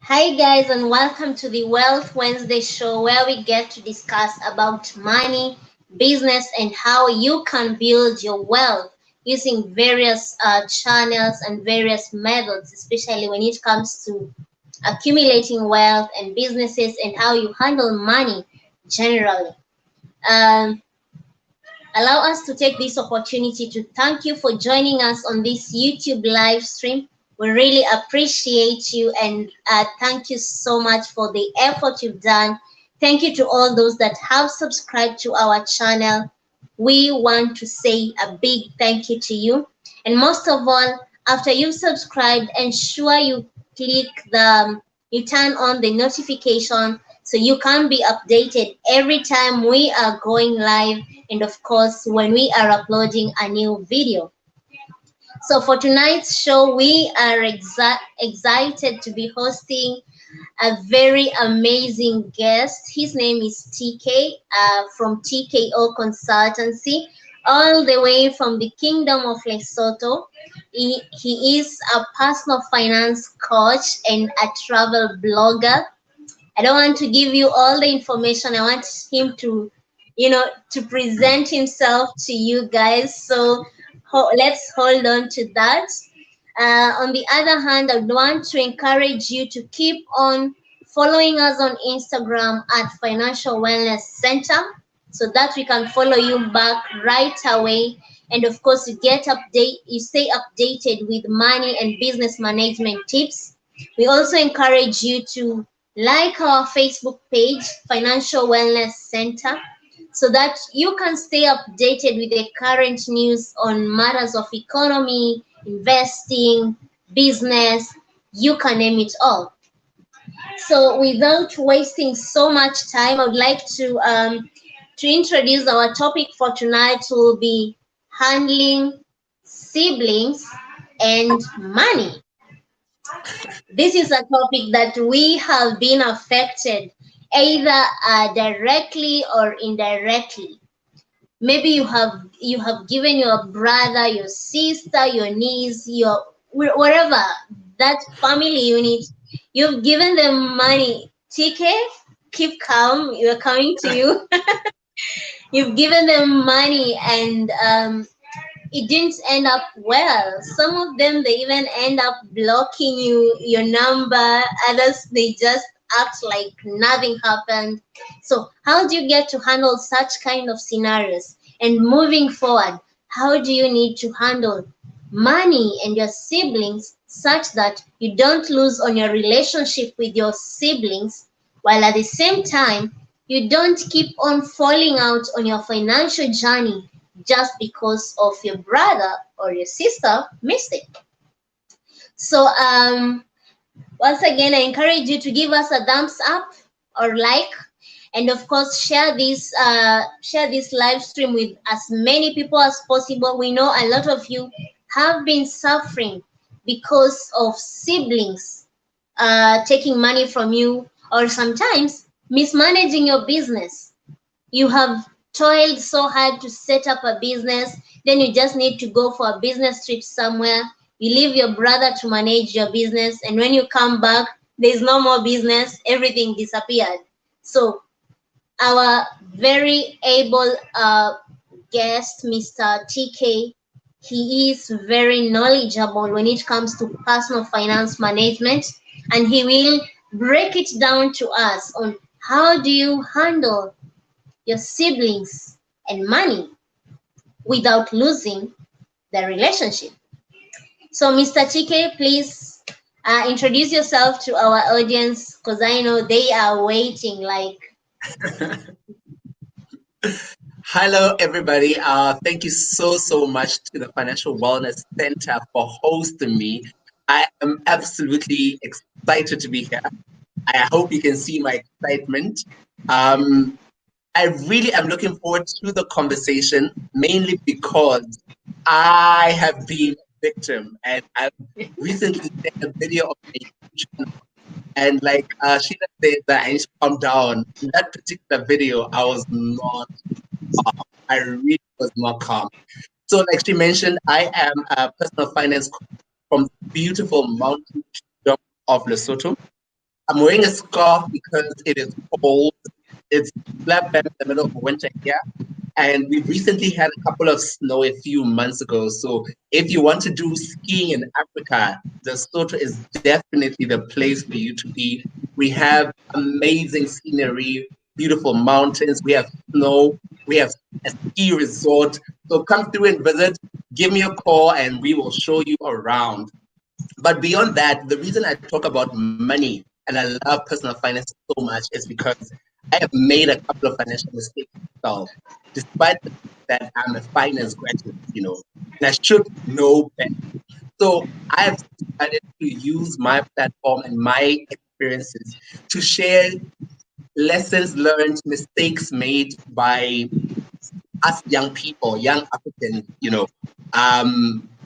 Hi guys, and welcome to the Wealth Wednesday show where we get to discuss about money, business, and how you can build your wealth using various channels and various methods, especially when it comes to accumulating wealth and businesses and how you handle money generally. Um, Allow us to take this opportunity to thank you for joining us on this YouTube live stream. We really appreciate you and thank you so much for the effort you've done. Thank you to all those that have subscribed to our channel. We want to say a big thank you to you. And most of all, after you've subscribed, ensure you click you turn on the notification so you can be updated every time we are going live and of course when we are uploading a new video. So for tonight's show, we are excited to be hosting a very amazing guest. His name is Tkay from TKO Consultancy, all the way from the Kingdom of Lesotho. He is a personal finance coach and a travel blogger. I don't want to give you all the information. I want him to present himself to you guys. So let's hold on to that. On the other hand, I want to encourage you to keep on following us on Instagram at Financial Wellness Center so that we can follow you back right away. And of course, you stay updated with money and business management tips. We also encourage you to like our Facebook page, Financial Wellness Center, so that you can stay updated with the current news on matters of economy, investing, business, you can name it all. So without wasting so much time, I would like to introduce our topic for tonight will be handling siblings and money. This is a topic that we have been affected either directly or indirectly. Maybe you have given your brother, your sister, your niece, your whatever that family unit, you've given them money. TK, keep calm. You're coming to you. You've given them money and it didn't end up well. Some of them they even end up blocking your number. Others they just act like nothing happened. So how do you get to handle such kind of scenarios? And moving forward, how do you need to handle money and your siblings such that you don't lose on your relationship with your siblings, while at the same time you don't keep on falling out on your financial journey just because of your brother or your sister mistake. So once again, I encourage you to give us a thumbs up or like, and of course share this live stream with as many people as possible. We know a lot of you have been suffering because of siblings taking money from you or sometimes mismanaging your business. You have toiled so hard to set up a business, then you just need to go for a business trip somewhere. You leave your brother to manage your business, and when you come back, there's no more business, everything disappeared. So, our very able guest, Mr. TK, he is very knowledgeable when it comes to personal finance management, and he will break it down to us on how do you handle your siblings and money without losing the relationship. So, Mr. TK, please introduce yourself to our audience because I know they are waiting. Like, Hello, everybody. Thank you so much to the Financial Wellness Center for hosting me. I am absolutely excited to be here. I hope you can see my excitement. I really am looking forward to the conversation, mainly because I have been a victim, and I've recently seen a video of a channel, and like Sheila said that I need to calm down. In that particular video, I was not calm. I really was not calm. So, like she mentioned, I am a personal finance coach from the beautiful mountain kingdom of Lesotho. I'm wearing a scarf because it is cold. It's slap bang in the middle of winter here. And we recently had a couple of snow a few months ago. So if you want to do skiing in Africa, the Lesotho is definitely the place for you to be. We have amazing scenery, beautiful mountains. We have snow. We have a ski resort. So come through and visit. Give me a call, and we will show you around. But beyond that, the reason I talk about money and I love personal finance so much is because I have made a couple of financial mistakes myself, despite the fact that I'm a finance graduate, and I should know better. So I have decided to use my platform and my experiences to share lessons learned, mistakes made by us young people, young Africans,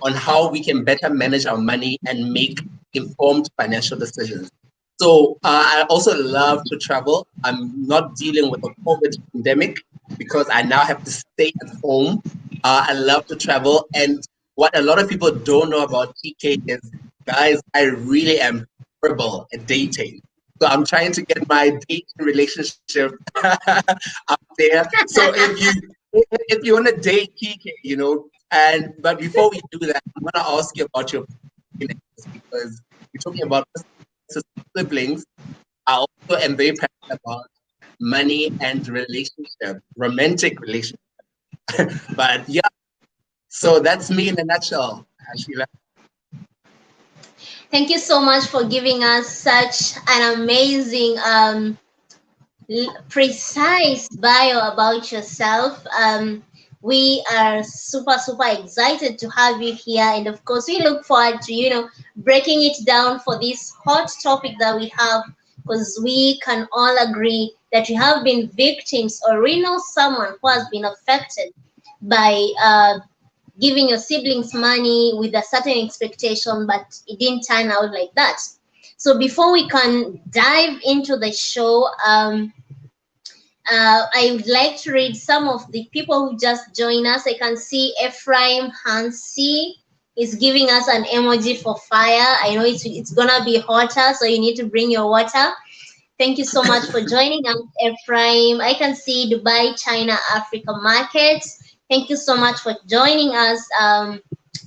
on how we can better manage our money and make informed financial decisions. So I also love to travel. I'm not dealing with a COVID pandemic because I now have to stay at home. I love to travel. And what a lot of people don't know about TK is, guys, I really am horrible at dating. So I'm trying to get my dating relationship up there. So if you want to date TK, but before we do that, I'm gonna ask you about your finances because you're talking about siblings. I also am very passionate about money and relationship, romantic relationship. But yeah, so that's me in a nutshell, Sheila. Thank you so much for giving us such an amazing precise bio about yourself. We are super excited to have you here, and of course, we look forward to breaking it down for this hot topic that we have, because we can all agree that we have been victims, or we know someone who has been affected by giving your siblings money with a certain expectation, but it didn't turn out like that. So before we can dive into the show, I would like to read some of the people who just joined us. I can see Ephraim Hansi is giving us an emoji for fire. I know it's gonna be hotter, so you need to bring your water. Thank you so much for joining us, Ephraim. I can see Dubai, China, Africa market. Thank you so much for joining us,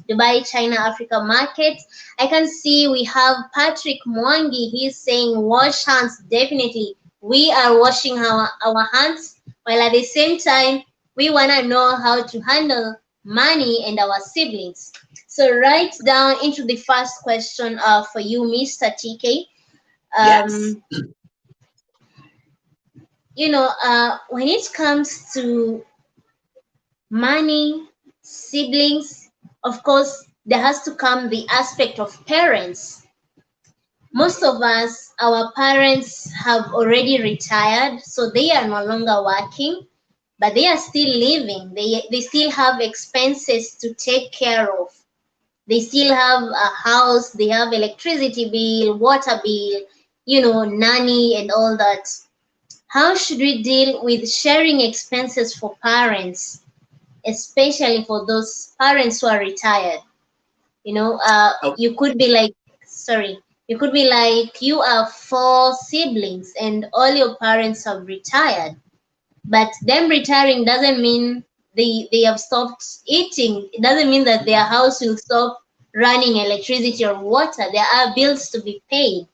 Dubai, China, Africa market. I can see we have Patrick Mwangi. He's saying wash hands. Definitely, we are washing our hands, while at the same time, we want to know how to handle money and our siblings. So write down into the first question for you, Mr. TK. Yes. When it comes to money, siblings, of course, there has to come the aspect of parents. Most of us, our parents have already retired, so they are no longer working, but they are still living. They still have expenses to take care of. They still have a house, they have electricity bill, water bill, nanny and all that. How should we deal with sharing expenses for parents, especially for those parents who are retired? Oh, You could be like, sorry, you could be like, you are four siblings and all your parents have retired. But them retiring doesn't mean they have stopped eating. It doesn't mean that their house will stop running electricity or water. There are bills to be paid.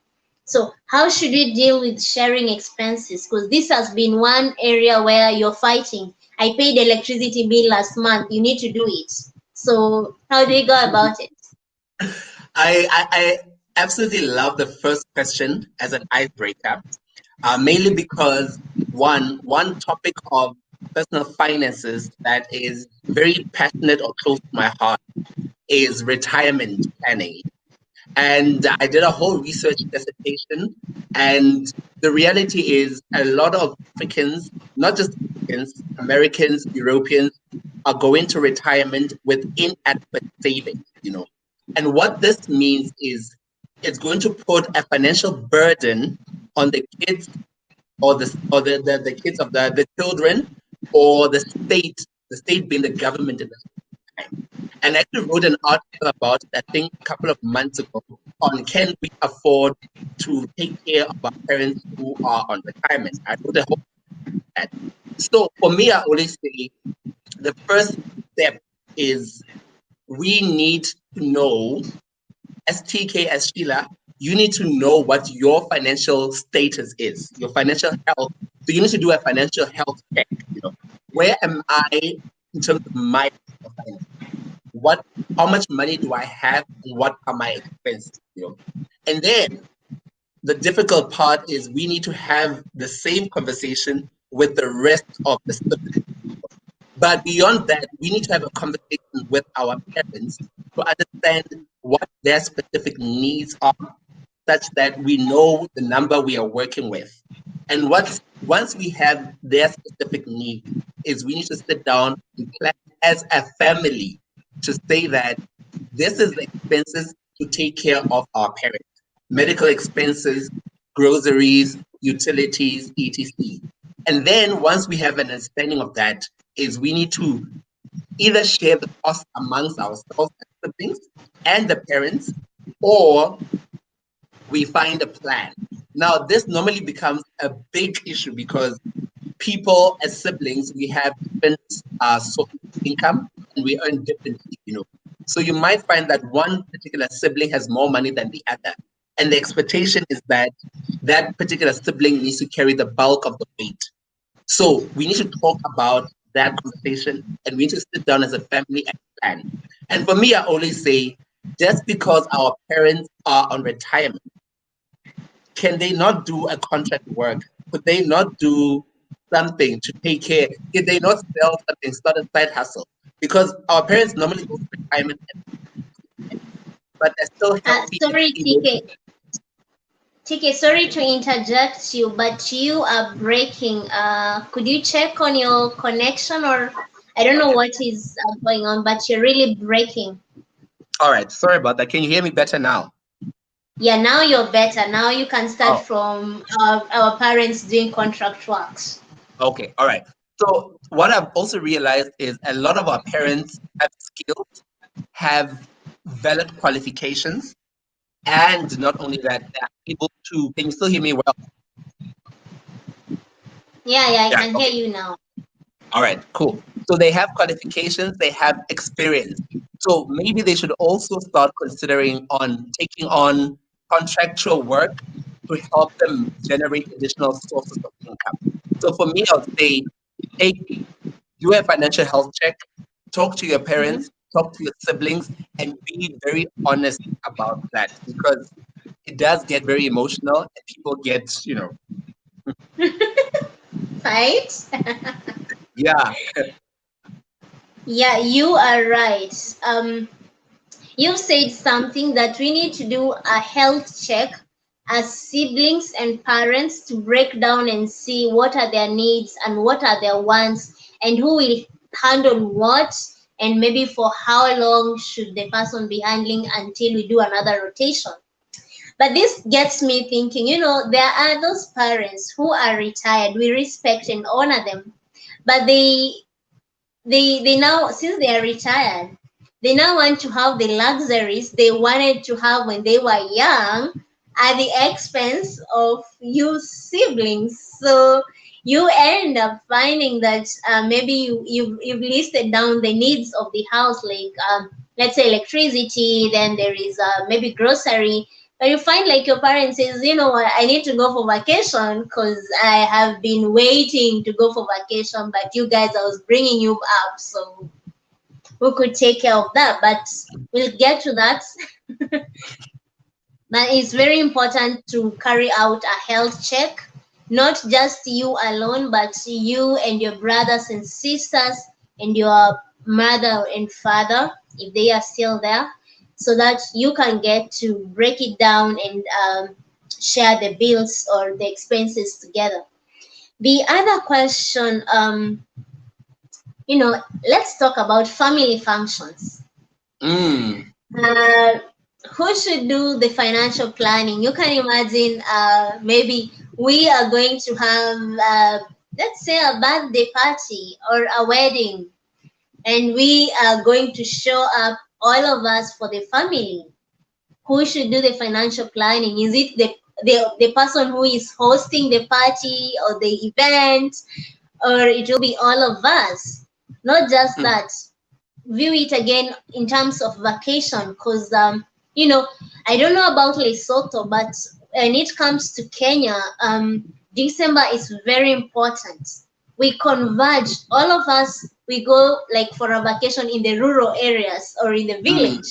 So how should we deal with sharing expenses? Because this has been one area where you're fighting. I paid the electricity bill last month. You need to do it. So how do we go about it? I absolutely love the first question as an icebreaker, mainly because one topic of personal finances that is very passionate or close to my heart is retirement planning. And I did a whole research dissertation. And the reality is, a lot of Africans, not just Africans, Americans, Europeans, are going to retirement with inadequate savings. And what this means is it's going to put a financial burden on the kids or the kids of the children or the state being the government in the time. And I actually wrote an article about it, I think, a couple of months ago on can we afford to take care of our parents who are on retirement. I wrote a whole that. So for me, I always say the first step is we need to know, as TK, as Sheila, you need to know what your financial status is, your financial health. So you need to do a financial health check. Where am I in terms of my finance? How much money do I have, and what are my expenses? And then the difficult part is we need to have the same conversation with the rest of the siblings. But beyond that, we need to have a conversation with our parents to understand what their specific needs are, such that we know the number we are working with. And once we have their specific needs, is we need to sit down and plan as a family to say that this is the expenses to take care of our parents. Medical expenses, groceries, utilities, etc. And then once we have an understanding of that, is we need to either share the cost amongst ourselves as siblings and the parents, or we find a plan. Now, this normally becomes a big issue because people as siblings, we have different sources of income and we earn differently. So you might find that one particular sibling has more money than the other. And the expectation is that that particular sibling needs to carry the bulk of the weight. So we need to talk about that conversation and we need to sit down as a family and plan. And for me, I always say, just because our parents are on retirement, can they not do a contract work? Could they not do something to take care? Can they not sell something, start a side hustle? Because our parents normally go to retirement, but they're still healthy and Sorry, able to. TK, sorry to interject you, but you are breaking. Could you check on your connection, or I don't know what is going on, but you're really breaking. All right, sorry about that. Can you hear me better now? Yeah, now you're better. Now you can start Oh, from our parents doing contract works. okay. All right. So what I've also realized is a lot of our parents have skills, have valid qualifications, and not only that, they're able to. Can you still hear me well? Yeah, I Yeah. can hear Okay. you now. All right, cool. So they have qualifications, they have experience. So maybe they should also start considering on taking on contractual work to help them generate additional sources of income. So for me, I would say take do a financial health check, talk to your Hmm. parents, talk to your siblings, and be very honest about that because it does get very emotional and people get. Right? Yeah. Yeah, you are right. You said something that we need to do a health check as siblings and parents to break down and see what are their needs and what are their wants and who will handle what and maybe for how long should the person be handling until we do another rotation. But this gets me thinking, there are those parents who are retired. We respect and honor them, but they now, since they are retired, they now want to have the luxuries they wanted to have when they were young at the expense of you siblings. So you end up finding that maybe you've listed down the needs of the house, like let's say electricity, then there is maybe grocery, but you find like your parents says, what, I need to go for vacation because I have been waiting to go for vacation, but you guys, I was bringing you up, so who could take care of that? But we'll get to that. But it's very important to carry out a health check, not just you alone, but you and your brothers and sisters and your mother and father, if they are still there, so that you can get to break it down and share the bills or the expenses together. The other question, let's talk about family functions. Mm. Uh, who should do the financial planning? You can imagine, maybe we are going to have, let's say, a birthday party or a wedding, and we are going to show up, all of us, for the family. Who should do the financial planning? Is it the person who is hosting the party or the event, or it will be all of us? Not just Mm, that, view it again in terms of vacation, because you know, I don't know about Lesotho, but when it comes to Kenya, December is very important. We converge, all of us, we go like for a vacation in the rural areas or in the mm, village.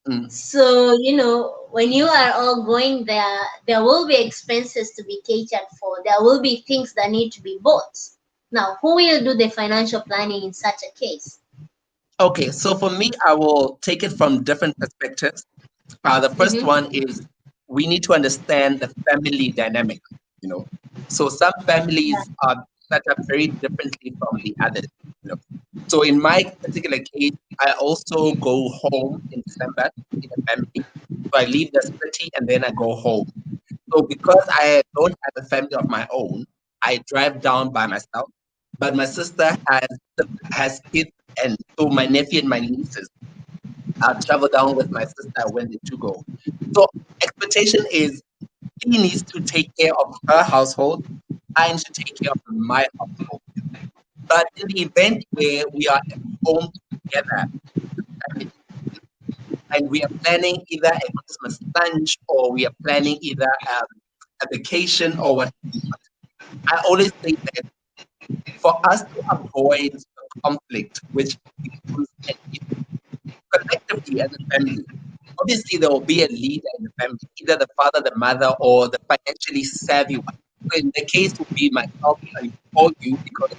mm. So, you know, when you are all going there, there will be expenses to be catered for. There will be things that need to be bought. Now, who will do the financial planning in such a case? Okay, so for me, I will take it from different perspectives. The first one Mm-hmm. is we need to understand the family dynamic, you know. So some families are set up very differently from the others, you know. So in my particular case, I also go home in December in a family. So I leave the city and then I go home. So because I don't have a family of my own, I drive down by myself. But my sister has kids, and so my nephew and my nieces travel down with my sister when they do go. So expectation is she needs to take care of her household. I need to take care of my household. But in the event where we are at home together, family, and we are planning either a Christmas lunch or we are planning either a vacation or what, I always say that for us to avoid the conflict, which becomes an issue collectively as a family, obviously there will be a leader in the family, either the father, the mother, or the financially savvy one. So in the case would be myself or you because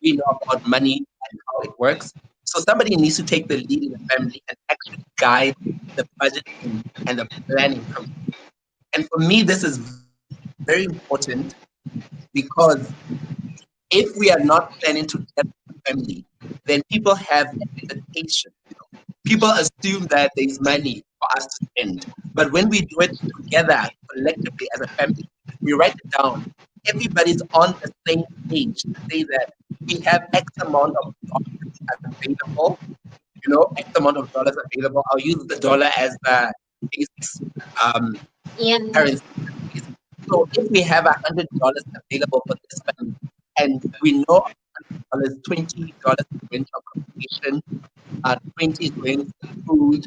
we know about money and how it works. So somebody needs to take the lead in the family and actually guide the budgeting and the planning process. And for me, this is very important because if we are not planning together as a family, then people have expectations. People assume that there's money for us to spend. But when we do it together, collectively as a family, we write it down. Everybody's on the same page to say that we have X amount of dollars available, X amount of dollars available. I'll use the dollar as the base um, Yeah. currency. So if we have $100 available for this family, and we know $100, $20 is going to accommodation, 20 is going for food,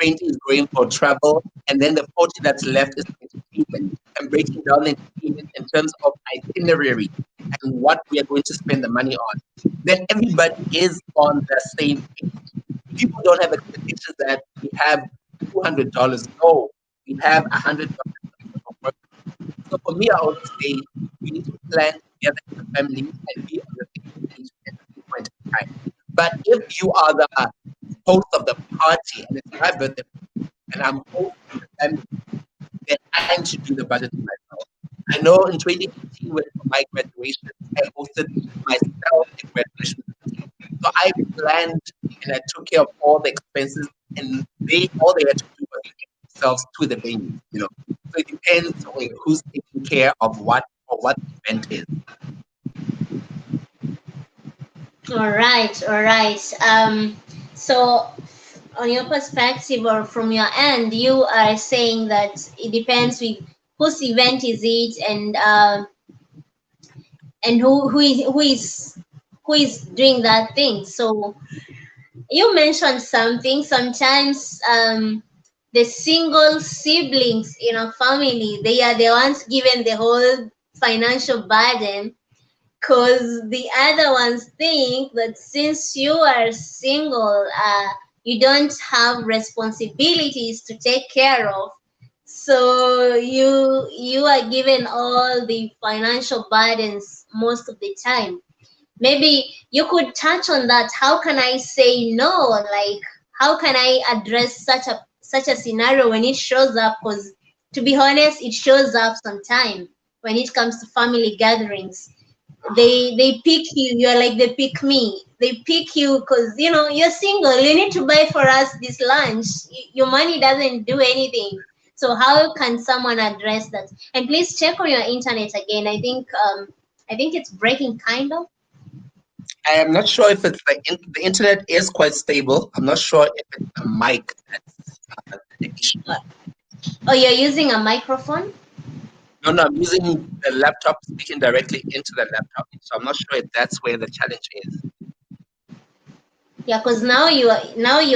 20 is going for travel, and then the 40 that's left is going to payment. And breaking down into payment in terms of itinerary and what we are going to spend the money on. Then everybody is on the same page. People don't have expectations that we have $200. No, we have $100. So for me, I always say we need to plan together as a family and be on the same page at any point in time. But if you are the host of the party and it's my birthday and I'm hosting the family, then I need to do the budgeting myself. I know in 2018 when for my graduation, I hosted myself a graduation party. So I planned and I took care of all the expenses, and they all they had to do was get themselves to the venue. So it depends on who's taking care of what or what the event is. All right, all right. So on your perspective or from your end, you are saying that it depends with whose event is it, and who is doing that thing. So you mentioned something. Sometimes the single siblings in a family, they are the ones given the whole financial burden, because the other ones think that since you are single, you don't have responsibilities to take care of, so you are given all the financial burdens most of the time. Maybe you could touch on that. How can I say no? Like, how can I address such a scenario when it shows up? Because to be honest, it shows up sometime when it comes to family gatherings. They pick you. You're like, they pick me. They pick you because you're single. You need to buy for us this lunch. Your money doesn't do anything. So how can someone address that? And please check on your internet again. I think it's breaking kind of. I am not sure if it's the internet is quite stable. I'm not sure if it's the mic that's the issue. Oh, you're using a microphone? No, no, I'm using the laptop, speaking directly into the laptop. So I'm not sure if that's where the challenge is. Yeah, because now you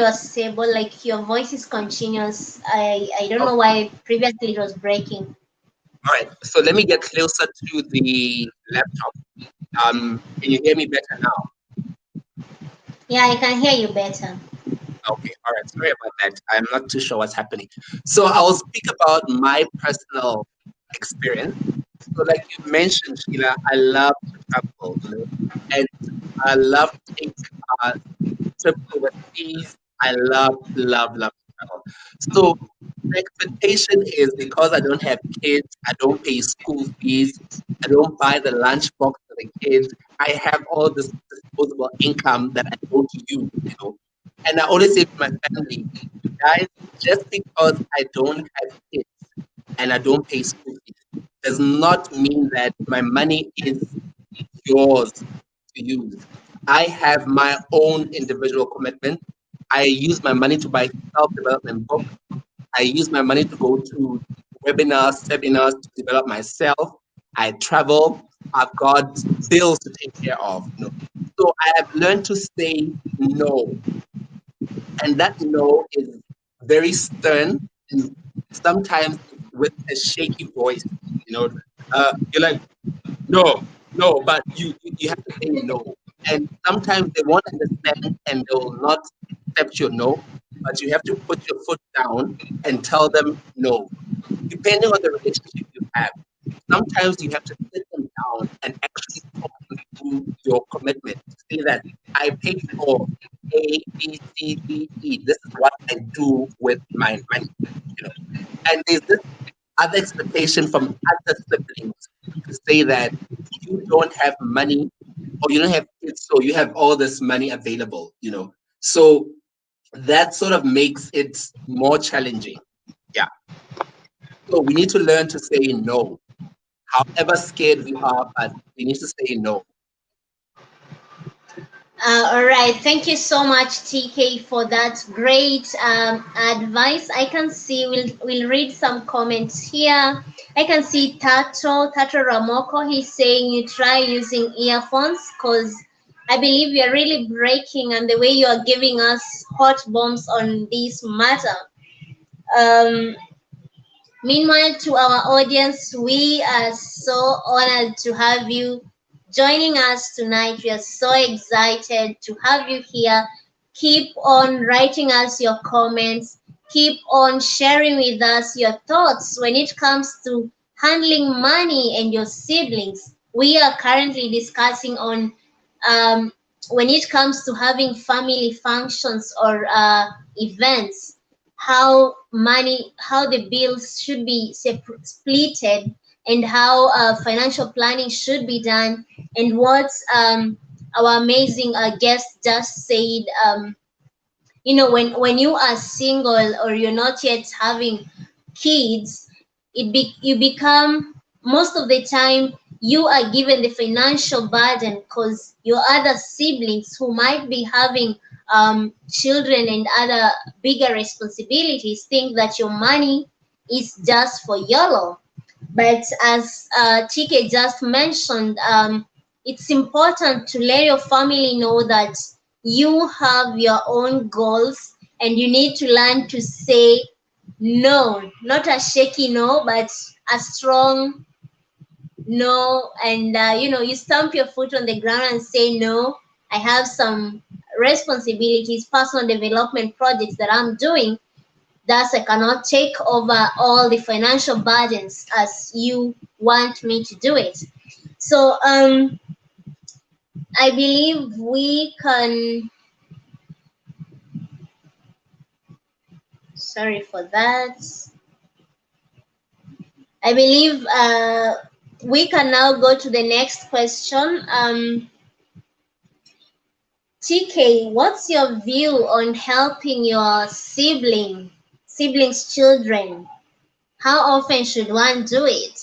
are stable. Like your voice is continuous. I don't Oh, know why previously it was breaking. all right. So let me get closer to the laptop. Can you hear me better now? Yeah, I can hear you better. Okay, all right. Sorry about that. I'm not too sure what's happening. So I will speak about my personal experience. So, like you mentioned, Sheila, I love to travel, and I love to take uh, trips overseas. I love to travel. So the expectation is because I don't have kids, I don't pay school fees, I don't buy the lunch box for the kids. I have all this disposable income that I don't use. And I always say to my family, guys, just because I don't have kids and I don't pay school fees does not mean that my money is yours to use. I have my own individual commitment. I use my money to buy self-development books. I use my money to go to webinars, seminars to develop myself. I travel. I've got bills to take care of. So I have learned to say no, and that no is very stern and sometimes with a shaky voice. You know, you're like, no, no, but you have to say no. And sometimes they won't understand and they will not accept your no, but you have to put your foot down and tell them no, depending on the relationship you have. Sometimes you have to sit them down and actually talk them through your commitment. Say that I pay for A, B, C, D, E. This is what I do with my money. You know, and there's this other expectation from other siblings to say that you don't have money or you don't have kids, so you have all this money available. So that sort of makes it more challenging. Yeah. So we need to learn to say no, however scared we are, but we need to say no. All right, thank you so much, TK, for that great advice. I can see we'll read some comments here. I can see Tato Ramoko. He's saying you try using earphones because I believe you're really breaking, and the way you are giving us hot bombs on this matter. Um, Meanwhile, to our audience, we are so honored to have you joining us tonight. We are so excited to have you here. Keep on writing us your comments. Keep on sharing with us your thoughts when it comes to handling money and your siblings. We are currently discussing on um, when it comes to having family functions or events, how the bills should be splitted, and how financial planning should be done, and what our amazing guest just said. When you are single or you're not yet having kids, you become, most of the time you are given the financial burden because your other siblings who might be having children and other bigger responsibilities think that your money is just for YOLO. But as TK just mentioned, it's important to let your family know that you have your own goals and you need to learn to say no, not a shaky no, but a strong no. And you stamp your foot on the ground and say no. I have some responsibilities, personal development projects that I'm doing. Thus, I cannot take over all the financial burdens as you want me to do it. So, I believe we can. Sorry for that. I believe we can now go to the next question. TK, what's your view on helping your siblings' children? How often should one do it?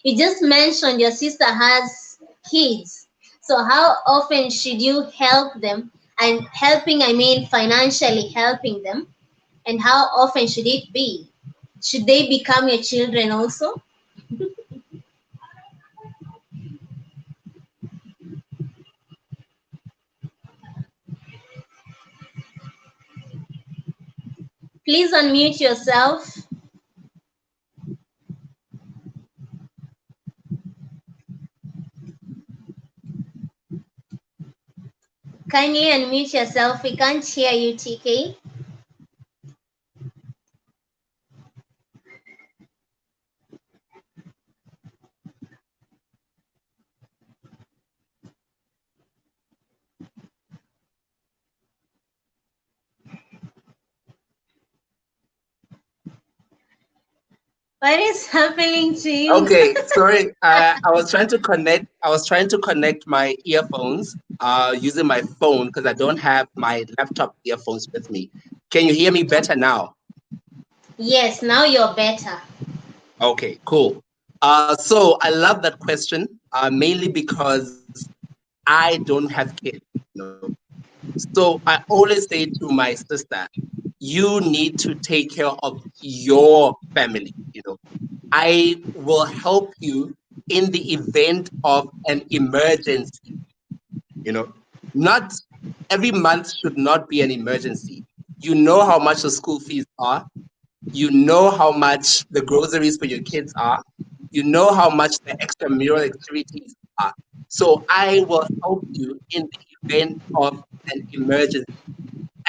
You just mentioned your sister has kids. So how often should you help them? And helping, I mean financially helping them. And how often should it be? Should they become your children also? Please unmute yourself. Kindly unmute yourself. We can't hear you, TK. What is happening to you? Okay, sorry. I was trying to connect. I was trying to connect my earphones using my phone because I don't have my laptop earphones with me. Can you hear me better now? Yes, now you're better. Okay, cool. So I love that question, mainly because I don't have kids, you know. So I always say to my sister, you need to take care of your family, you know. I will help you in the event of an emergency, you know. Not every month should not be an emergency. You know how much the school fees are, you know how much the groceries for your kids are, you know how much the extramural activities are. So I will help you in the event of an emergency.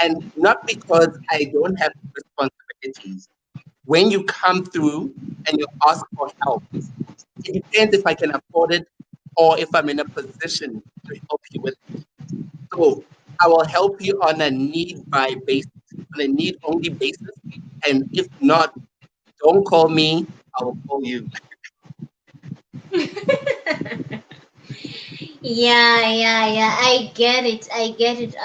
And not because I don't have responsibilities. When you come through and you ask for help, it depends if I can afford it or if I'm in a position to help you with it. So I will help you on a need by basis, on a need only basis. And if not, don't call me, I will call you. Yeah. I get it. I get it.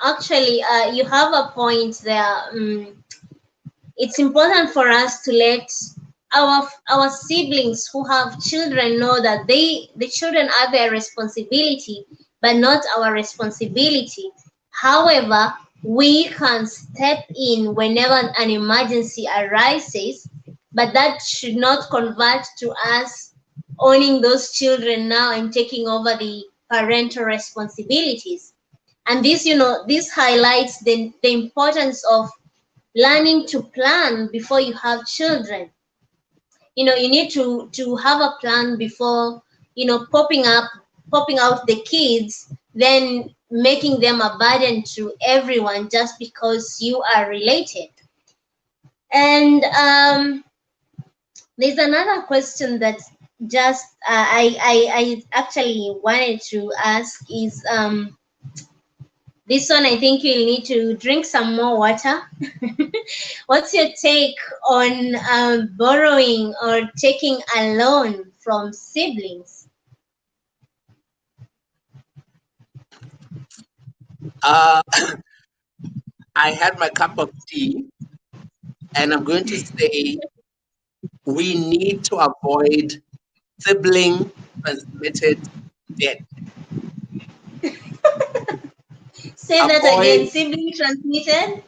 Actually, you have a point there. It's important for us to let our siblings who have children know that the children are their responsibility, but not our responsibility. However, we can step in whenever an emergency arises, but that should not convert to us owning those children now and taking over the parental responsibilities. And this highlights the importance of learning to plan before you have children. You need to have a plan before popping out the kids, then making them a burden to everyone just because you are related. And there's another question that just I actually wanted to ask is this one. I think you'll need to drink some more water. What's your take on borrowing or taking a loan from siblings? Uh, I had my cup of tea, and I'm going to say we need to avoid sibling transmitted debt. Say that Avoid again. Sibling transmitted?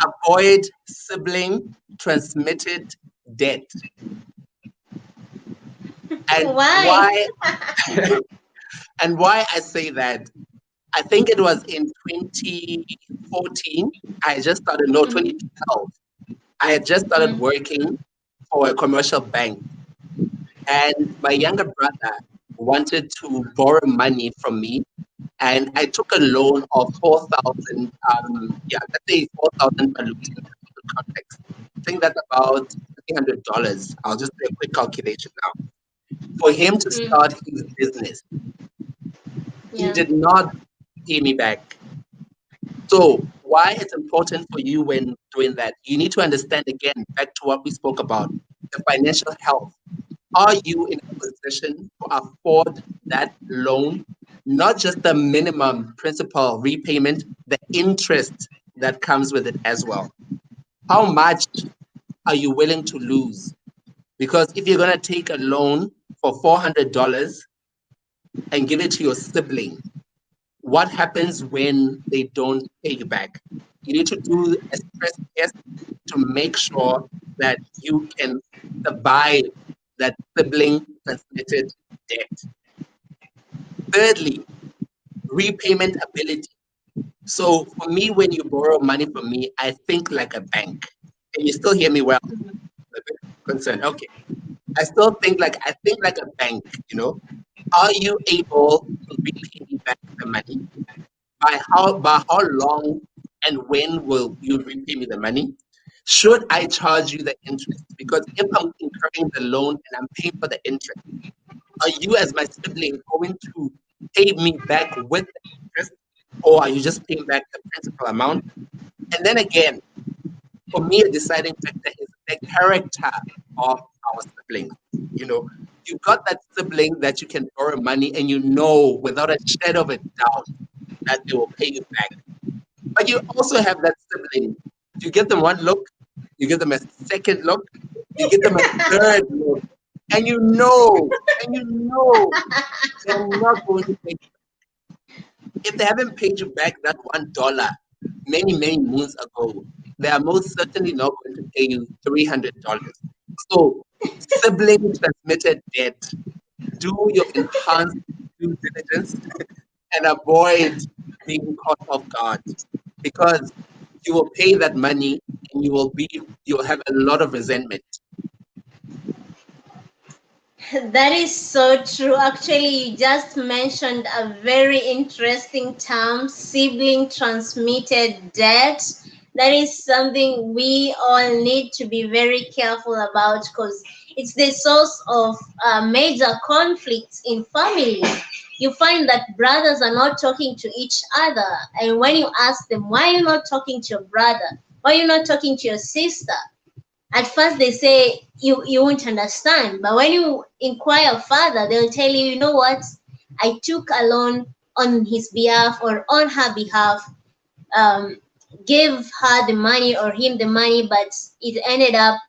avoid sibling transmitted debt. And Why? why and why I say that, I think it was in 2014. I just started, no, Mhm, 2012. I had just started mhm, working for a commercial bank, and my younger brother wanted to borrow money from me, and I took a loan of 4,000. Yeah, let's say 4,000 balloons in total context. I think that's about $300. I'll just do a quick calculation now. For him to mhm. start his business, he Yeah. did not pay me back. So, why it's important for you when doing that? You need to understand again, back to what we spoke about, the financial health. Are you in a position to afford that loan? Not just the minimum principal repayment, the interest that comes with it as well. How much are you willing to lose? Because if you're going to take a loan for $400, and give it to your sibling, what happens when they don't pay you back? You need to do a stress test to make sure that you can survive that sibling transmitted debt. Thirdly, repayment ability. So for me, when you borrow money from me, I think like a bank. Can you still hear me well? A bit concerned. Okay. I think like a bank, you know. Are you able to repay me back the money? By how long and when will you repay me the money? Should I charge you the interest? Because if I'm incurring the loan and I'm paying for the interest, are you as my sibling going to pay me back with the interest, or are you just paying back the principal amount? And then again, for me, a deciding factor is the character of our siblings. You know, you got that sibling that you can borrow money and you know without a shadow of a doubt that they will pay you back. But you also have that sibling. You give them one look, you give them a second look, you give them a third look, and you know they're not going to pay. If they haven't paid you back that $1 many, many moons ago, they are most certainly not going to pay you $300. So, sibling transmitted debt, do your enhanced due diligence and avoid being caught off guard, because you will pay that money and you'll have a lot of resentment. That is so true. Actually, you just mentioned a very interesting term, sibling transmitted debt. That is something we all need to be very careful about because it's the source of major conflicts in families. You find that brothers are not talking to each other, and when you ask them, why are you not talking to your brother? Why are you not talking to your sister? At first they say you won't understand, but when you inquire further, they'll tell you, you know what, I took a loan on his behalf or on her behalf, um, gave her the money or him the money, but it ended up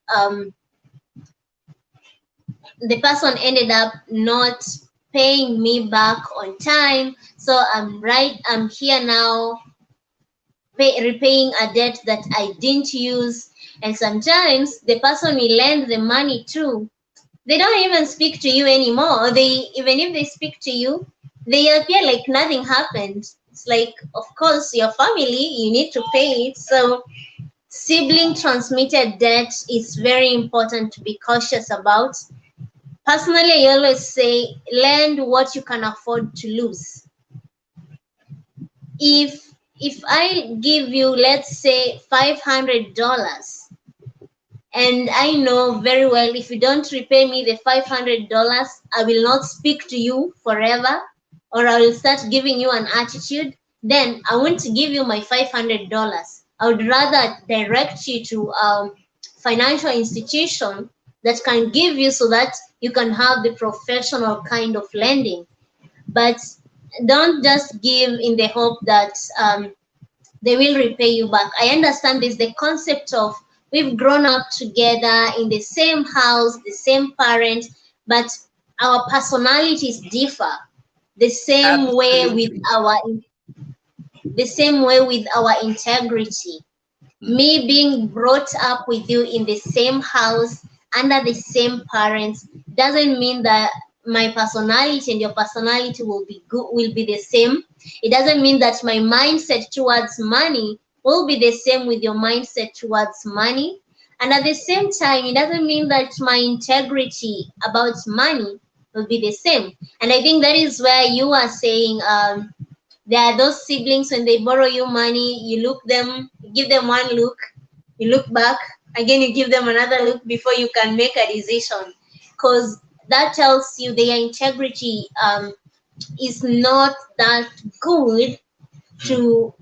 the person ended up not paying me back on time, so I'm here now repaying a debt that I didn't use. And sometimes the person we lend the money to, they don't even speak to you anymore. They, even if they speak to you, they appear like nothing happened. It's like, of course, your family, you need to pay it. So sibling transmitted debt is very important to be cautious about. Personally, I always say lend what you can afford to lose. If I give you, let's say, $500, and I know very well if you don't repay me the $500, I will not speak to you forever, or I will start giving you an attitude, then I won't give you my $500. I would rather direct you to financial institution that can give you so that you can have the professional kind of lending. But don't just give in the hope that they will repay you back. I understand this, the concept of we've grown up together in the same house, the same parent, but our personalities differ. The same way with Absolutely. our integrity. Me being brought up with you in the same house under the same parents doesn't mean that my personality and your personality will be the same. It doesn't mean that my mindset towards money will be the same with your mindset towards money. And at the same time, it doesn't mean that my integrity about money will be the same. And I think that is where you are saying there are those siblings when they borrow you money, you give them one look, you look back, again you give them another look before you can make a decision. Because that tells you their integrity is not that good to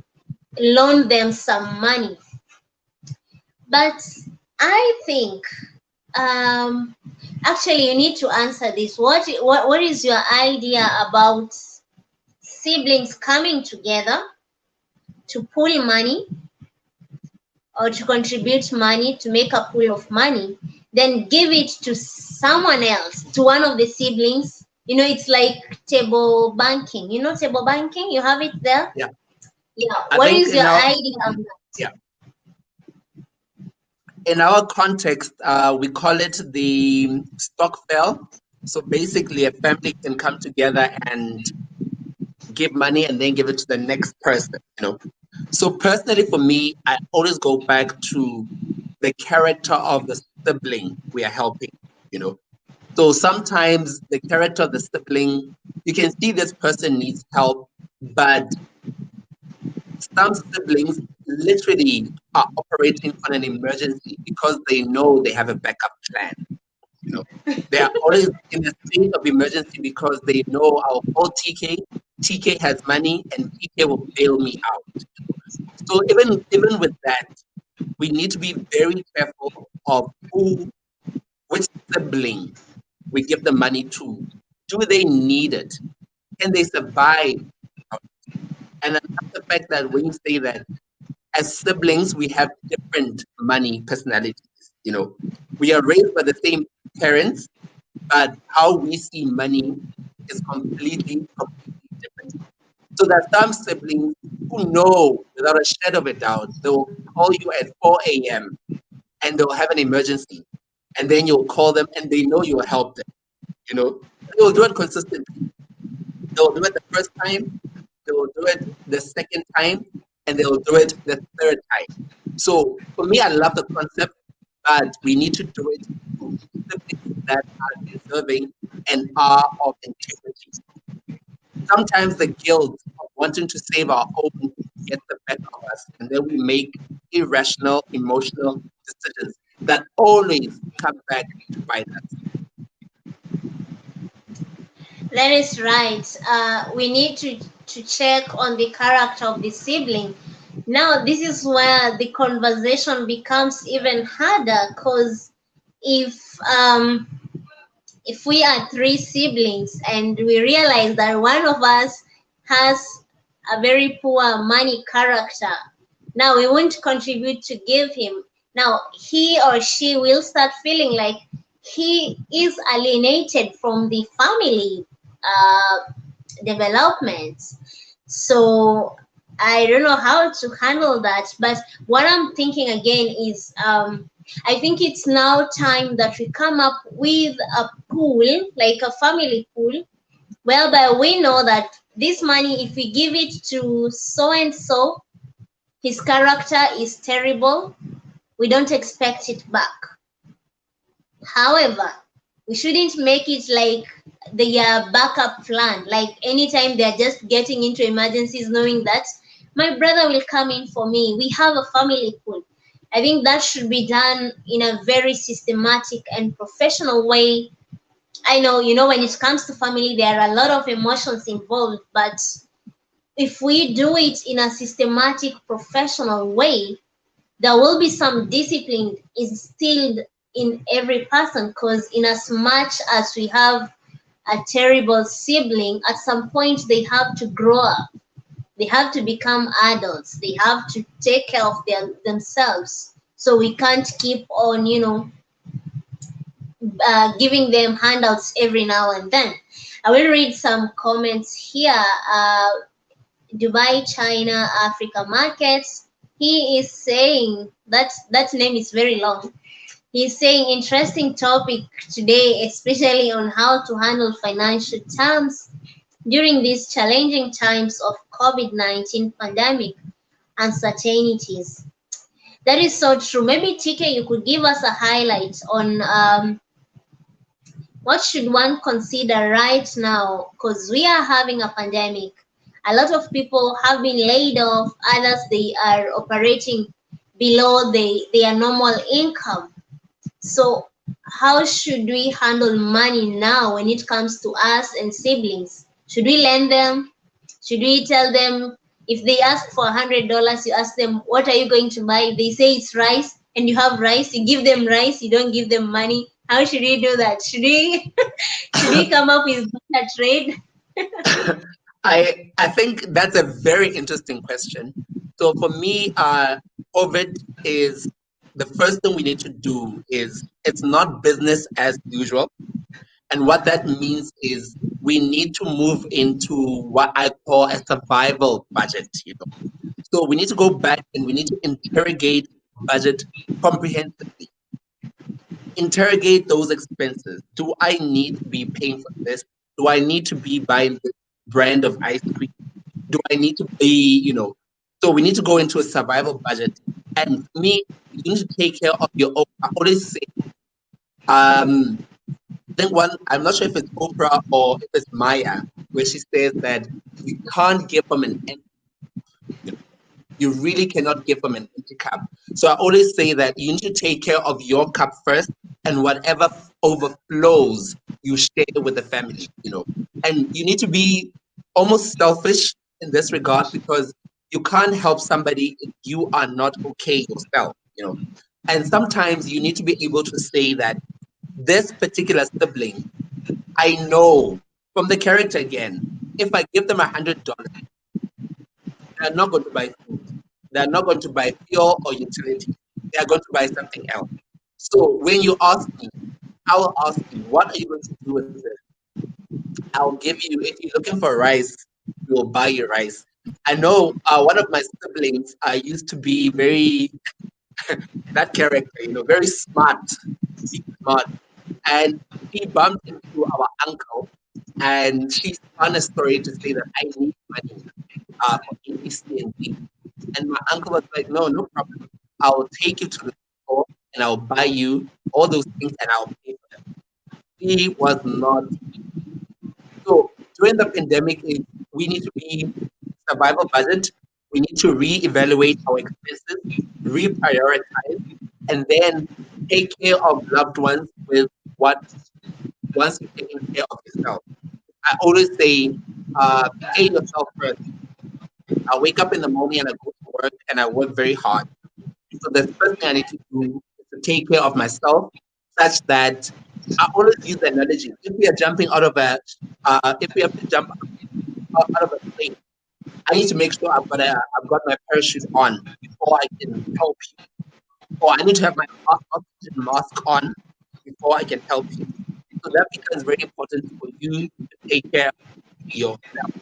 loan them some money. But I think um, actually you need to answer this. What is your idea about siblings coming together to pool money or to contribute money to make a pool of money, then give it to someone else, to one of the siblings, It's like table banking. Table banking, you have it there. Yeah. Yeah, I what think is your idea on that? yeah, in our context, we call it the stock fell. So basically, a family can come together and give money and then give it to the next person. So personally, for me, I always go back to the character of the sibling we are helping. So sometimes the character of the sibling, you can see this person needs help, but some siblings literally are operating on an emergency because they know they have a backup plan. You know, they are always in a state of emergency because they know I'll call TK. TK has money, and TK will bail me out. So even with that, we need to be very careful of which sibling we give the money to. Do they need it? Can they survive? And another fact that when you say that as siblings, we have different money personalities. We are raised by the same parents, but how we see money is completely different. So there are some siblings who know without a shadow of a doubt, they will call you at 4 a.m. and they'll have an emergency. And then you'll call them and they know you'll help them. They will do it consistently. They'll do it the first time, they'll do it the second time, and they'll do it the third time. So for me, I love the concept, but we need to do it to siblings that are deserving and are of integrity. Sometimes the guilt of wanting to save our own gets the better of us, and then we make irrational, emotional decisions that always come back to bite us. That is right. We need to check on the character of the sibling. Now, this is where the conversation becomes even harder because if um, if we are three siblings and we realize that one of us has a very poor money character, now we won't contribute to give him. Now he or she will start feeling like he is alienated from the family development. So I don't know how to handle that. But what I'm thinking again is I think it's now time that we come up with a pool, like a family pool, whereby we know that this money, if we give it to so and so, his character is terrible, we don't expect it back. However, we shouldn't make it like their backup plan. Like anytime they're just getting into emergencies, knowing that my brother will come in for me. We have a family pool. I think that should be done in a very systematic and professional way. I know, when it comes to family, there are a lot of emotions involved, but if we do it in a systematic, professional way, there will be some discipline instilled in every person because in as much as we have a terrible sibling, at some point they have to grow up, they have to become adults, they have to take care of themselves. So we can't keep on giving them handouts every now and then. I will read some comments here. Dubai, China, Africa markets. He is saying that name is very long. He's saying interesting topic today, especially on how to handle financial terms during these challenging times of COVID-19 pandemic uncertainties. That is so true. Maybe TK, you could give us a highlight on what should one consider right now because we are having a pandemic. A lot of people have been laid off, others they are operating below their normal income. So how should we handle money now when it comes to us and siblings? Should we lend them? Should we tell them if they ask for $100, you ask them, what are you going to buy? If they say it's rice and you have rice, you give them rice, you don't give them money. How should we do that? Should we come up with a trade? I think that's a very interesting question. So for me, COVID is the first thing we need to do is it's not business as usual. And what that means is we need to move into what I call a survival budget. So we need to go back and we need to interrogate budget comprehensively. Interrogate those expenses. Do I need to be paying for this? Do I need to be buying this brand of ice cream? Do I need to be, so we need to go into a survival budget. And for me, you need to take care of your own. I always say, I think I'm not sure if it's Oprah or if it's Maya, where she says that you can't give from an empty, you know, you really cannot give from an empty cup. So I always say that you need to take care of your cup first, and whatever overflows, you share with the family. And you need to be almost selfish in this regard because you can't help somebody if you are not okay yourself. And sometimes you need to be able to say that this particular sibling, I know from the character again, if I give them $100, they're not going to buy food. They're not going to buy fuel or utilities. They are going to buy something else. So when you ask me, I will ask you, what are you going to do with this? I'll give you, if you're looking for rice, we will buy you rice. I know one of my siblings used to be very, that character, very smart, be smart. And he bumped into our uncle, and she spun a story to say that I need money for ABC and D. And my uncle was like, no, no problem. I'll take you to the store and I'll buy you all those things and I'll pay for them. He was not. So during the pandemic, we need to be survival budget. We need to reevaluate our expenses, reprioritize, and then take care of loved ones with what once you've taken care of yourself. I always say, pay yourself first. I wake up in the morning and I go to work and I work very hard. So the first thing I need to do is to take care of myself, such that I always use the analogy. If we are jumping out of if we have to jump out of a plane, I need to make sure I've got my parachute on before I can help you, or I need to have my oxygen mask on before I can help you. So that becomes very important for you to take care of yourself.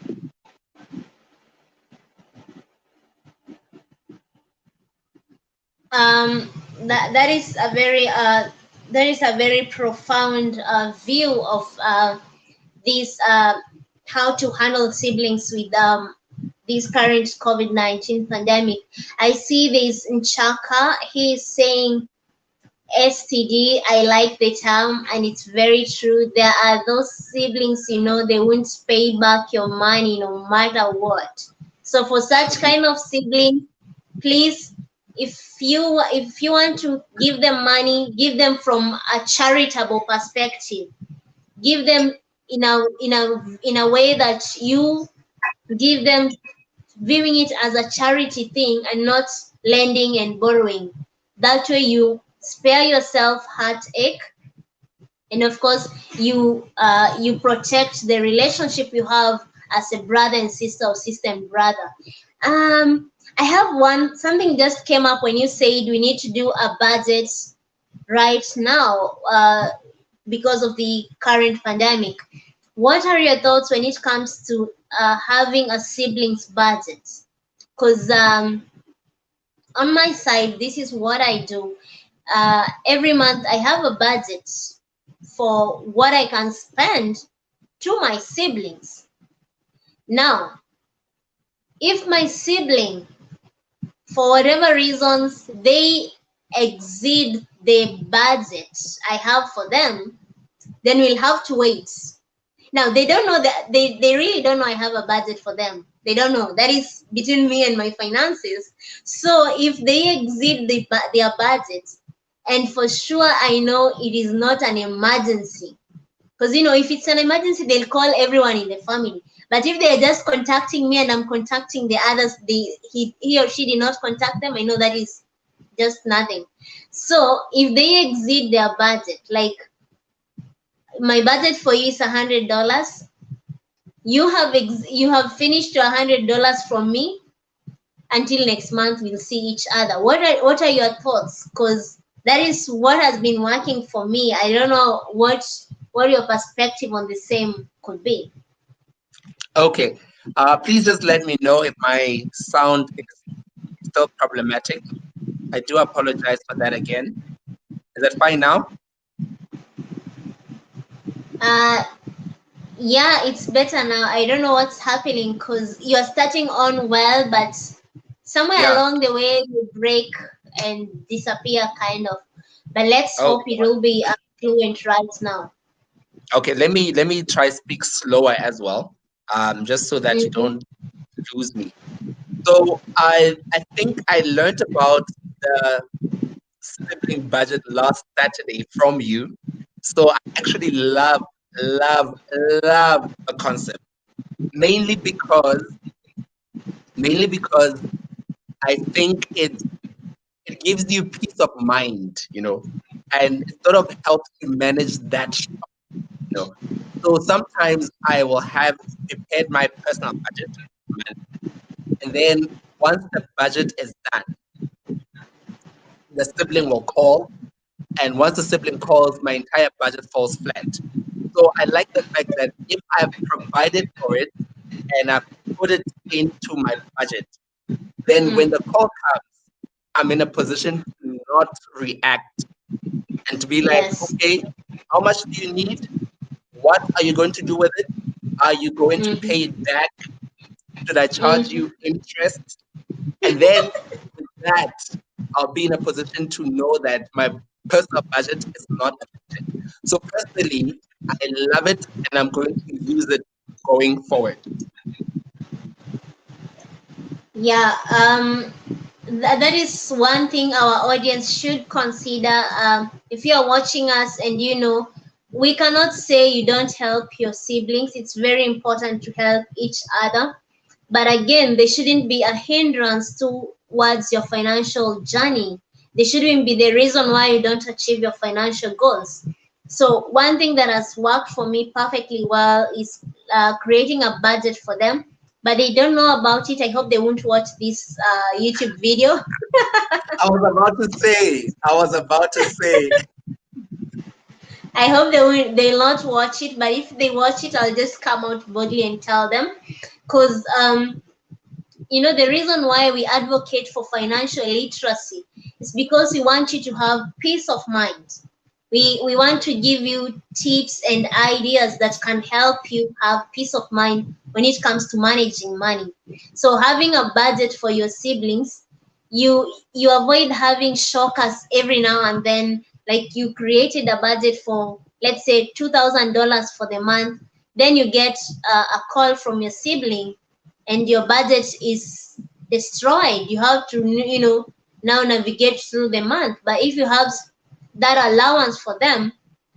um, that is a very profound view of this how to handle siblings with this current COVID-19 pandemic. I see this in Chaka. He's saying STD. I like the term, and it's very true. There are those siblings, they won't pay back your money no matter what. So for such kind of siblings, please, if you want to give them money, give them from a charitable perspective. Give them in a way that you give them, viewing it as a charity thing and not lending and borrowing. That way you spare yourself heartache, and of course you protect the relationship you have as a brother and sister, or sister and brother. I have something just came up when you said we need to do a budget right now, because of the current pandemic. What are your thoughts when it comes to having a siblings budget? Because on my side, this is what I do. Every month I have a budget for what I can spend to my siblings. Now, if my sibling, for whatever reasons, they exceed the budget I have for them, then we'll have to wait. Now, they don't know that, they really don't know I have a budget for them. They don't know. That is between me and my finances. So if they exceed their budget, and for sure I know it is not an emergency, because if it's an emergency, they'll call everyone in the family. But if they're just contacting me and I'm contacting the others, he or she did not contact them, I know that is just nothing. So if they exceed their budget, like my budget for you is $100, you have finished your $100 from me. Until next month, we'll see each other. What are your thoughts? Because that is what has been working for me. I don't know what what your perspective on the same could be. Okay. Please just let me know if my sound is still problematic. I do apologize for that again. Is that fine now? Uh, yeah, it's better now. I don't know what's happening because you're starting on well, but somewhere Yeah. along the way you break and disappear, kind of. But let's Oh, hope it will be fluent right now. okay. Let me try speak slower as well, just so that you Mm-hmm. don't lose me. So I think I learned about the sibling budget last Saturday from you. So I actually love, love the concept. Mainly because mainly because I think it gives you peace of mind, and it sort of helps you manage that, So sometimes I will have prepared my personal budget, and then once the budget is done, the sibling will call, and once the sibling calls, my entire budget falls flat. So I like the fact that if I've provided for it and I've put it into my budget, then when the Mm. call comes, I'm in a position to not react and to be like, Yes. okay, how much do you need? What are you going to do with it? Are you going to pay Mm-hmm. it back? Should I charge Mm-hmm. you interest? And then with that, I'll be in a position to know that my personal budget is not affected. So personally, I love it and I'm going to use it going forward. Yeah, that is one thing our audience should consider. If you are watching us and we cannot say you don't help your siblings. It's very important to help each other. But again, they shouldn't be a hindrance towards your financial journey. They shouldn't be the reason why you don't achieve your financial goals. So, one thing that has worked for me perfectly well is creating a budget for them, but they don't know about it. I hope they won't watch this YouTube video. I was about to say, I hope they'll not watch it, but if they watch it, I'll just come out boldly and tell them. Because the reason why we advocate for financial literacy is because we want you to have peace of mind. We want to give you tips and ideas that can help you have peace of mind when it comes to managing money. So having a budget for your siblings, you avoid having shockers every now and then. Like you created a budget for, let's say, $2,000 for the month, then you get a call from your sibling and your budget is destroyed. You have to now navigate through the month. But if you have that allowance for them,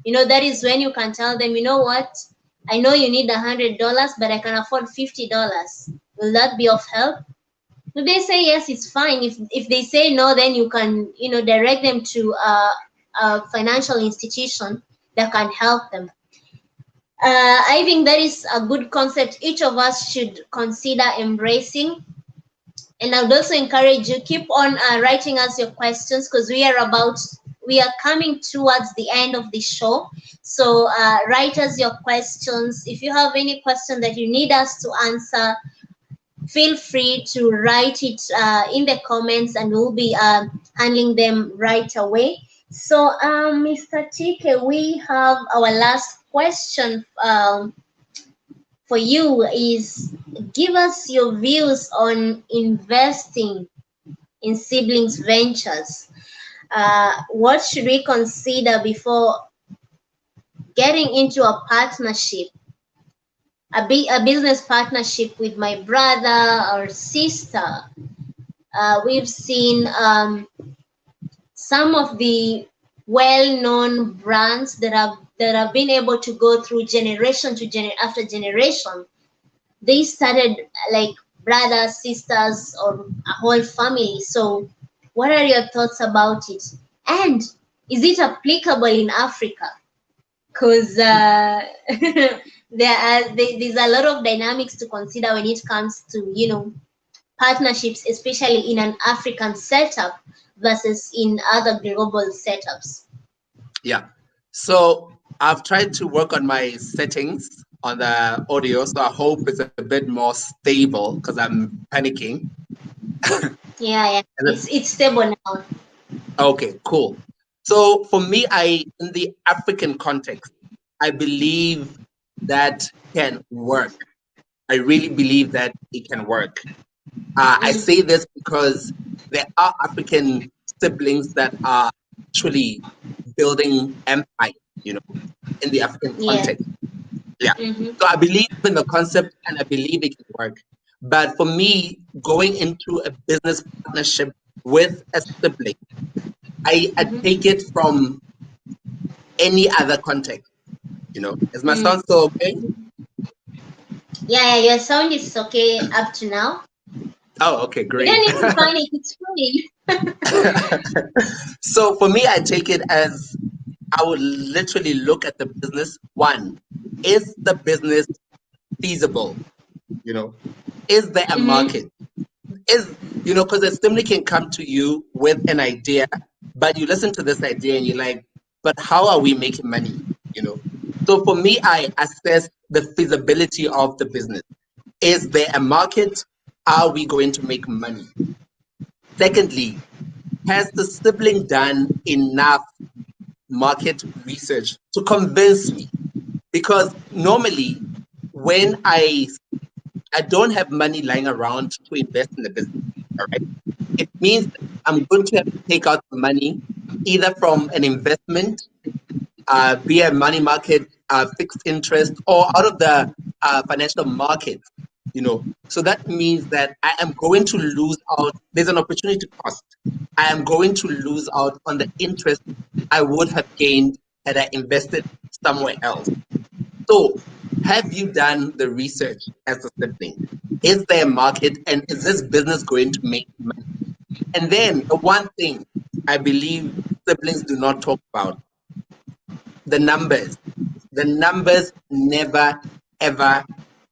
that is when you can tell them, you know what, I know you need $100, but I can afford $50. Will that be of help? If they say yes, it's fine. If they say no, then you can direct them to a financial institution that can help them. I think that is a good concept each of us should consider embracing. And I would also encourage you, keep on writing us your questions, because we are coming towards the end of the show. So write us your questions. If you have any question that you need us to answer, feel free to write it in the comments, and we'll be handling them right away. So, Mr. Tkay, we have our last question for you is, give us your views on investing in siblings ventures. What should we consider before getting into a partnership, a business partnership with my brother or sister? We've seen some of the well-known brands that have been able to go through generation to after generation. They started like brothers, sisters, or a whole family. So, what are your thoughts about it? And is it applicable in Africa? Because there's a lot of dynamics to consider when it comes to partnerships, especially in an African setup versus in other global setups. yeah. So I've tried to work on my settings on the audio, so I hope it's a bit more stable because I'm panicking. Yeah, yeah. And It's stable now. okay, cool. So for me, in the African context, I believe that can work. I really believe that it can work. I Mm, say this because there are African siblings that are actually building empire, you know, in the African yeah. context. Yeah. Mm-hmm. So I believe in the concept and I believe it can work. But for me, going into a business partnership with a sibling, I Mm-hmm. take it from any other context, you know. Is my Mm. sound still okay? Yeah, yeah, your sound is okay up to now. Oh, okay, You don't great. need to panic, it's funny. So for me, I take it as I would literally look at the business. One, is the business feasible? You know, is there a Mm-hmm. market? Because a stimuli can come to you with an idea, but you listen to this idea and you're like, but how are we making money? You know. So for me, I assess the feasibility of the business. Is there a market? Are we going to make money? Secondly, has the sibling done enough market research to convince me? Because normally when I don't have money lying around to invest in the business, all right, it means that I'm going to have to take out the money either from an investment, be a money market, fixed interest, or out of the financial markets, you know. So that means that I am going to lose out. There's an opportunity cost. I am going to lose out on the interest I would have gained had I invested somewhere else. So, have you done the research as a sibling? Is there a market and is this business going to make money? And then the one thing I believe siblings do not talk about, the numbers. The numbers never, ever,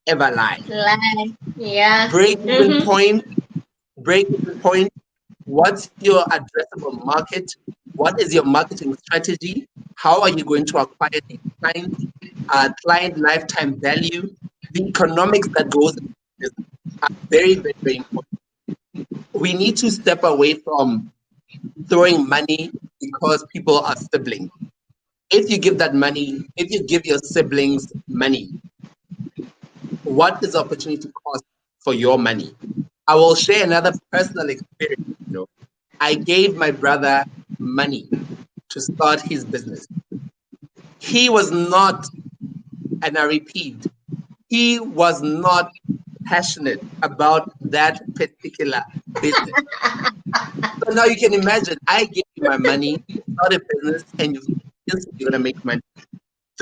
ever lie. Like, yeah. Break even Mm-hmm. point, break even point. What's your addressable market? What is your marketing strategy? How are you going to acquire these clients? Client lifetime value, the economics that goes into this are very, very, very important. We need to step away from throwing money because people are siblings. If you give that money, if you give your siblings money, what is the opportunity cost for your money? I will share another personal experience. You know, I gave my brother money to start his business. He was not, and I repeat, he was not passionate about that particular business. So now you can imagine, I gave you my money to start a business and you think you're going to make money.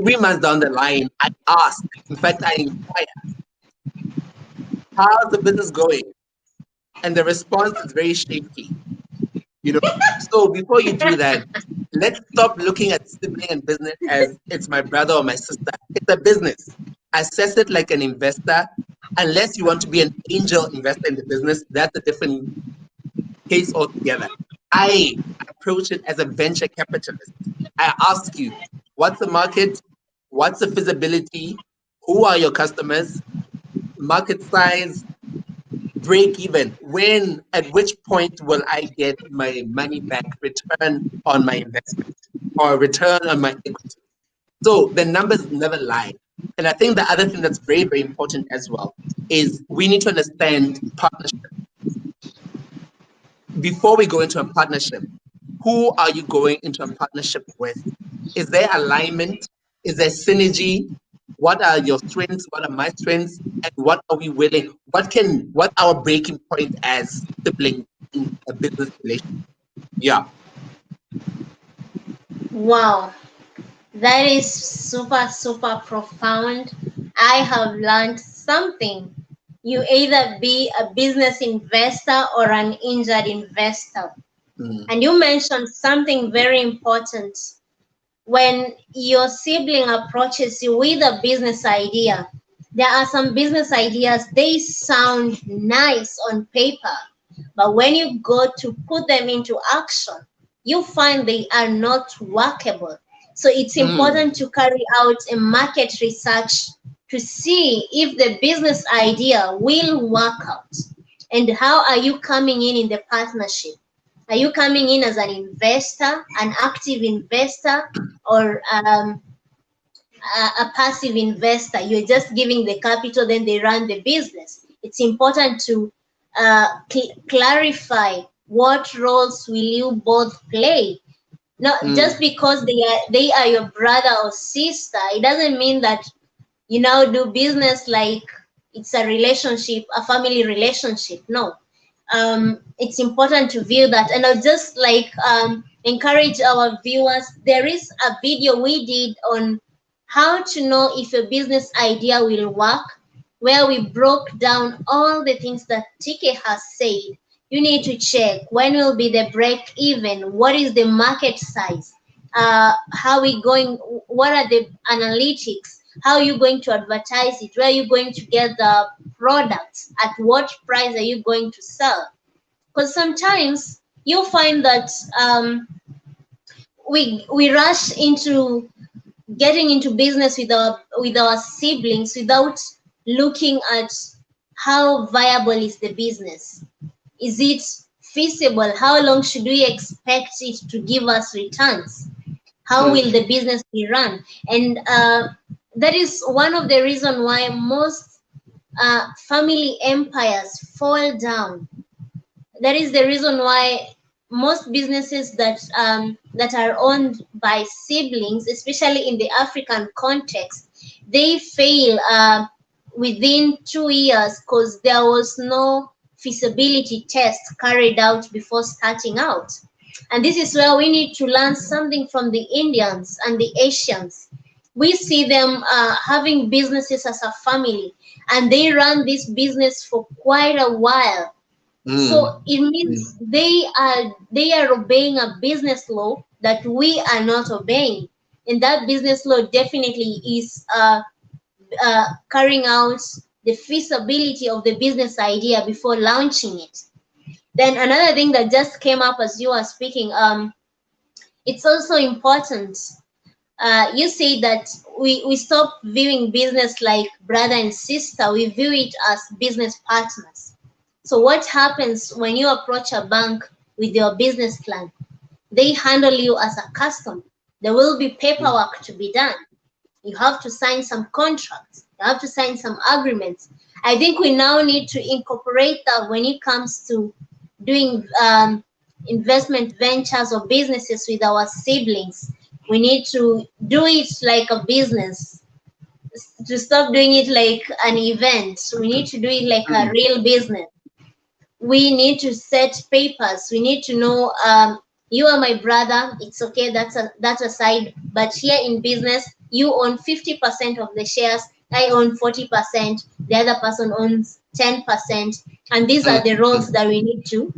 3 months down the line, I asked, in fact, I inquired, how's the business going? And the response is very shaky. You know, so before you do that, let's stop looking at sibling and business as it's my brother or my sister. It's a business. Assess it like an investor. Unless you want to be an angel investor in the business, that's a different case altogether. I approach it as a venture capitalist. I ask you, what's the market? What's the feasibility? Who are your customers? Market size, break even. When, at which point will I get my money back, return on my investment or return on my equity? So the numbers never lie. And I think the other thing that's very, very important as well is we need to understand partnership. Before we go into a partnership, who are you going into a partnership with? Is there alignment? Is there synergy? What are your strengths? What are my strengths? And what are we willing? What our breaking point as siblings in a business relationship? Yeah. Wow. That is super, super profound. I have learned something. You either be a business investor or an injured investor. Mm, And you mentioned something very important. When your sibling approaches you with a business idea, there are some business ideas, they sound nice on paper, but when you go to put them into action, you find they are not workable. So it's Mm. important to carry out a market research to see if the business idea will work out. And how are you coming in the partnership? Are you coming in as an investor, an active investor, or a passive investor? You're just giving the capital, then they run the business. It's important to clarify what roles will you both play. Not just Mm. because they are your brother or sister, it doesn't mean that you now do business like it's a relationship, a family relationship. No. It's important to view that. And I'll just encourage our viewers. There is a video we did on how to know if a business idea will work, where we broke down all the things that Tkay has said. You need to check when will be the break even, what is the market size, how we going, what are the analytics, how are you going to advertise it, where are you going to get the products, at what price are you going to sell. Because sometimes you'll find that we rush into getting into business with our siblings without looking at how viable is the business. Is it feasible? How long should we expect it to give us returns? How will Mm. the business be run? And that is one of the reasons why most family empires fall down. That is the reason why most businesses that are owned by siblings, especially in the African context, they fail within 2 years because there was no feasibility test carried out before starting out. And this is where we need to learn something from the Indians and the Asians. We see them having businesses as a family, and they run this business for quite a while. Mm. So it means they are obeying a business law that we are not obeying, and that business law definitely is carrying out the feasibility of the business idea before launching it. Then another thing that just came up as you are speaking, it's also important. You say that we stop viewing business like brother and sister, we view it as business partners. So what happens when you approach a bank with your business plan? They handle you as a customer. There will be Mm. paperwork to be done. You have to sign some contracts. You have to sign some agreements. I think we now need to incorporate that when it comes to doing investment ventures or businesses with our siblings. We need to do it like a business, to stop doing it like an event. We need to do it like a Mm. real business. We need to set papers. We need to know, you are my brother, it's okay, that's aside, but here in business you own 50% of the shares, I own 40%, the other person owns 10%, and these are Mm. the roles that we need to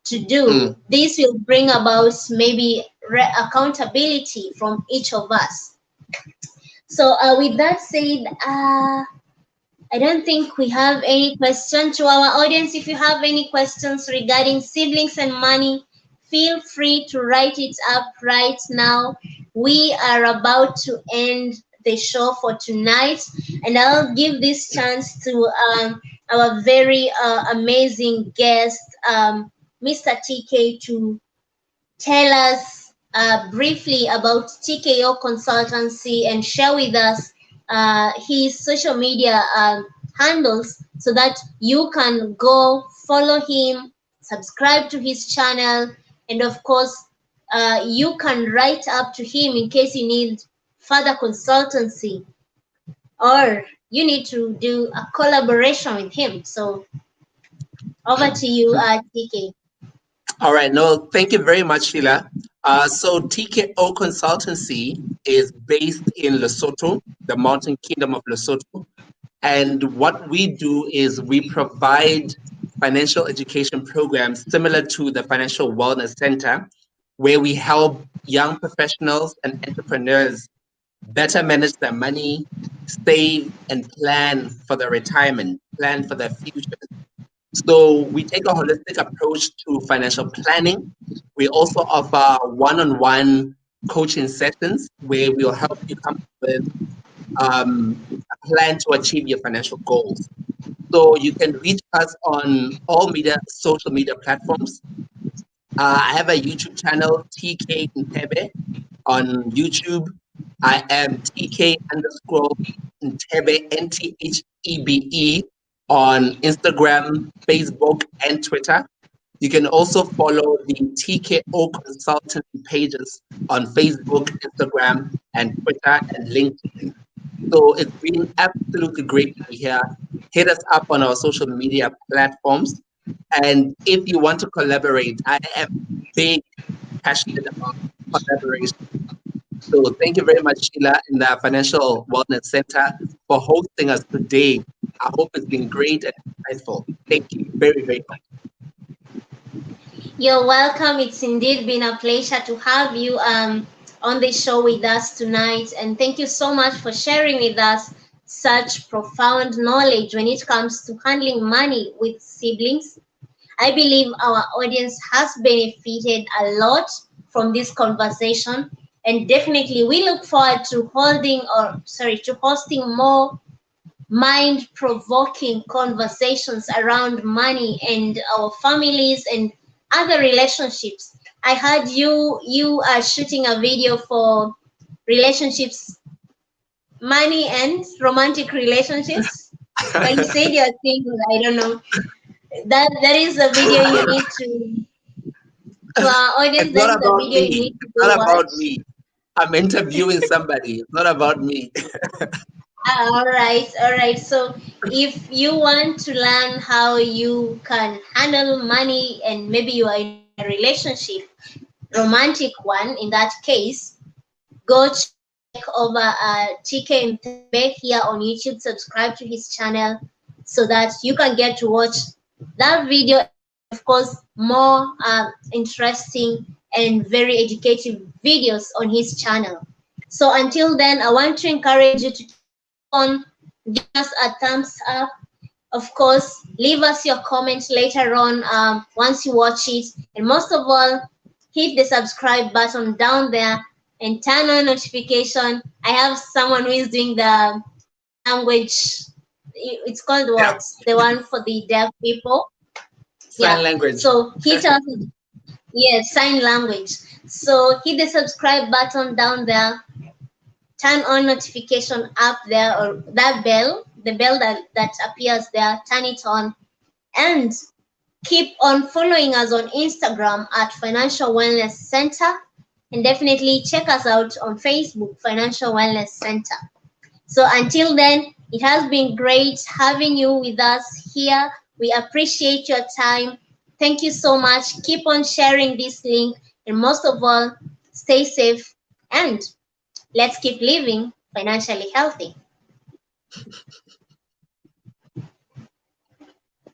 do. Mm. This will bring about maybe accountability from each of us. So with that said, I don't think we have any question. To our audience, if you have any questions regarding siblings and money, feel free to write it up right now. We are about to end the show for tonight, and I'll give this chance to our very amazing guest, Mr. Tkay, to tell us briefly about TKO Consultancy and share with us his social media handles so that you can go follow him, subscribe to his channel, and of course, you can write up to him in case you need further consultancy or you need to do a collaboration with him. So over to you, TK. All right. No, thank you very much, Sheila. So TKO Consultancy is based in Lesotho, the Mountain Kingdom of Lesotho. And what we do is we provide financial education programs similar to the Financial Wellness Center, where we help young professionals and entrepreneurs better manage their money, save, and plan for their retirement, plan for their future. So we take a holistic approach to financial planning. We also offer one-on-one coaching sessions where we'll help you come up with a plan to achieve your financial goals. So you can reach us on all social media platforms. I have a YouTube channel, TK Nthebe, on YouTube. I am TK underscore Nthebe, Nthebe, on Instagram, Facebook, and Twitter. You can also follow the TKO consultancy pages on Facebook, Instagram, and Twitter, and LinkedIn. So it's been absolutely great to be here. Hit us up on our social media platforms. And if you want to collaborate, I am big passionate about collaboration. So thank you very much, Sheila, in the Financial Wellness Center for hosting us today. I hope it's been great and insightful. Thank you very, very much. You're welcome. It's indeed been a pleasure to have you on the show with us tonight. And thank you so much for sharing with us such profound knowledge when it comes to handling money with siblings. I believe our audience has benefited a lot from this conversation. And definitely we look forward to hosting more mind-provoking conversations around money and our families and other relationships. I heard you are shooting a video for relationships, money and romantic relationships. But you said you're single. I don't know. That is a video you need to our audience. It's That not is a about video you me. need to It's go not about watch. me. I'm interviewing somebody. It's not about me. All right, all right. So if you want to learn how you can handle money and maybe you are in a relationship, romantic one in that case, go check over TK Ntebe here on YouTube, subscribe to his channel so that you can get to watch that video and of course more interesting and very educative videos on his channel. So until then, I want to encourage you to keep on giving us a thumbs up. Of course, leave us your comments later on once you watch it. And most of all, hit the subscribe button down there and turn on notification. I have someone who is doing the sign language. It's called Yeah. what? The one for the deaf people. Sign Yeah. language. So hit us. Yes, sign language. So hit the subscribe button down there, turn on notification up there or that bell, the bell that appears there, turn it on and keep on following us on Instagram at Financial Wellness Center and definitely check us out on Facebook, Financial Wellness Center. So until then, it has been great having you with us here. We appreciate your time. Thank you so much. Keep on sharing this link and most of all, stay safe and let's keep living financially healthy.